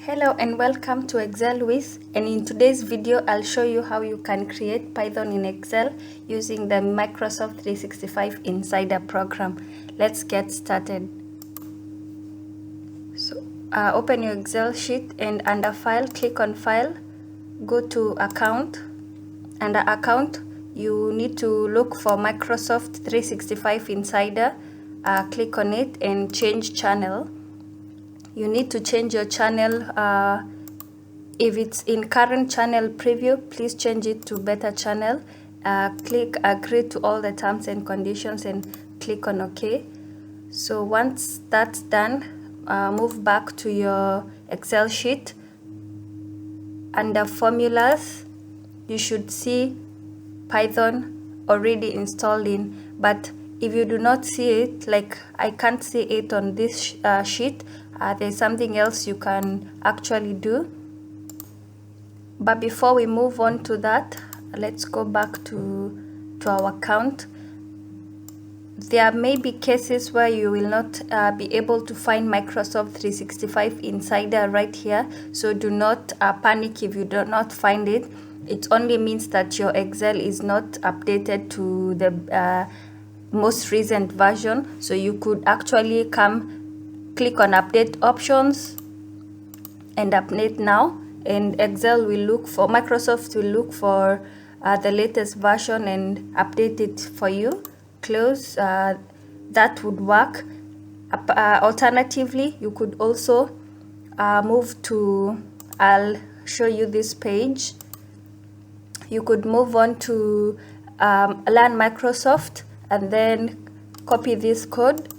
Hello and welcome to Excel with, and in today's video I'll show you how you can create Python in Excel using the Microsoft 365 Insider program. Let's get started. So open your Excel sheet and under File, click on File, go to Account. Under Account, you need to look for Microsoft 365 Insider. Click on it and change channel. You need to change your channel. If it's in current channel preview, please change it to beta channel. Click agree to all the terms and conditions and click on OK. So once that's done, move back to your Excel sheet. Under formulas, you should see Python already installed in, but if you do not see it, like I can't see it on this sheet, there's something else you can actually do. But before we move on to that, let's go back to our account. There may be cases where you will not be able to find Microsoft 365 Insider right here, so do not panic if you do not find it. It only means that your Excel is not updated to the most recent version. So you could actually click on update options and update now, and Excel will look for, Microsoft will look for the latest version and update it for you. Close. That would work. Alternatively, you could also move to, I'll show you this page. You could move on to Learn Microsoft and then copy this code.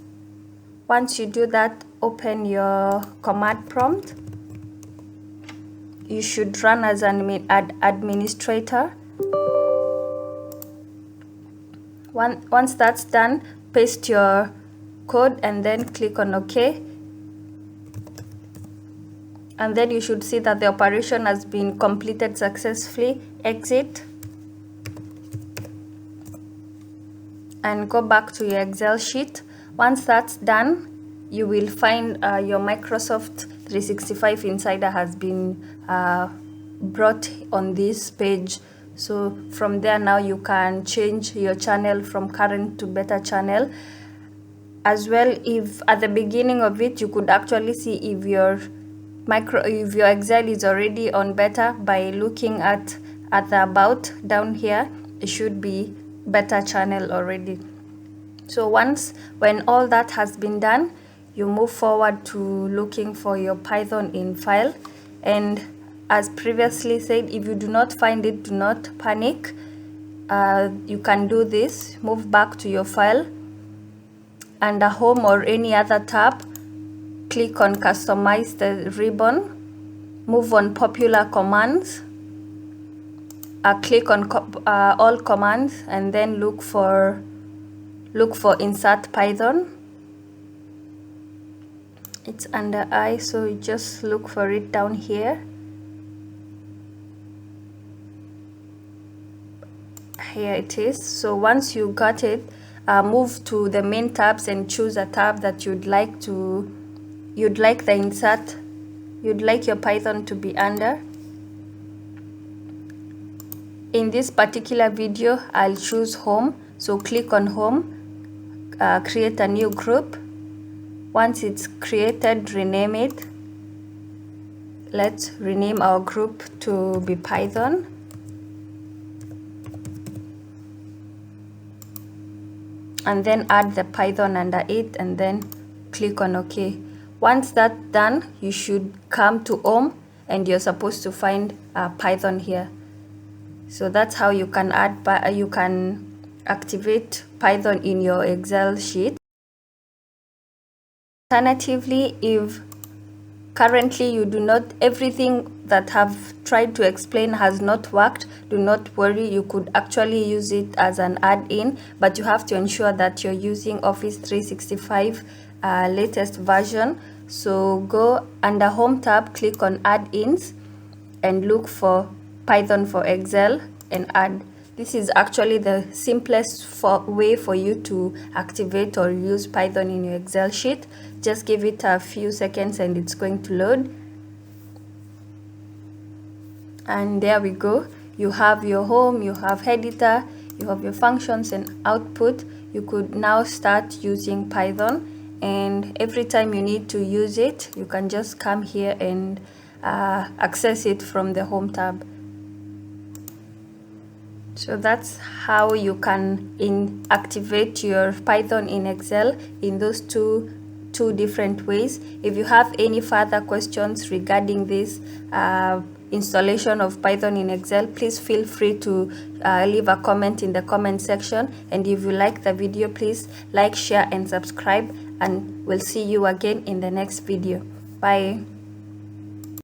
Once you do that, open your command prompt. You should run as an administrator. Once that's done, paste your code and then click on OK. And then you should see that the operation has been completed successfully. Exit and go back to your Excel sheet. Once that's done, you will find your Microsoft 365 Insider has been brought on this page. So from there now you can change your channel from current to beta channel. As well, if at the beginning of it you could actually see if your Excel is already on beta by looking at the about down here. It should be beta channel already. So when all that has been done, you move forward to looking for your Python in file. And as previously said, if you do not find it, do not panic. You can do this. Move back to your file. Under home or any other tab, click on customize the ribbon. Move on popular commands. Click on all commands and then look for insert Python. It's under I, so you just look for it down here. Here it is. So once you got it, move to the main tabs and choose a tab that you'd like your Python to be under. In this particular video, I'll choose home. So click on home, create a new group. Once it's created, rename it. Let's rename our group to be Python. And then add the Python under it and then click on OK. Once that's done, you should come to home and you're supposed to find Python here. So that's how you can activate Python in your Excel sheet. Alternatively, if currently you do not, everything that I've tried to explain has not worked, do not worry. You could actually use it as an add-in, but you have to ensure that you're using Office 365 latest version. So go under Home tab, click on Add-ins and look for Python for Excel and add. This is actually the simplest way for you to activate or use Python in your Excel sheet. Just give it a few seconds and it's going to load. And there we go. You have your home, you have editor, you have your functions and output. You could now start using Python, and every time you need to use it, you can just come here and access it from the home tab. So that's how you can activate your Python in Excel in those two different ways. If you have any further questions regarding this installation of Python in Excel, please feel free to leave a comment in the comment section. And if you like the video, please like, share and subscribe, and we'll see you again in the next video. Bye.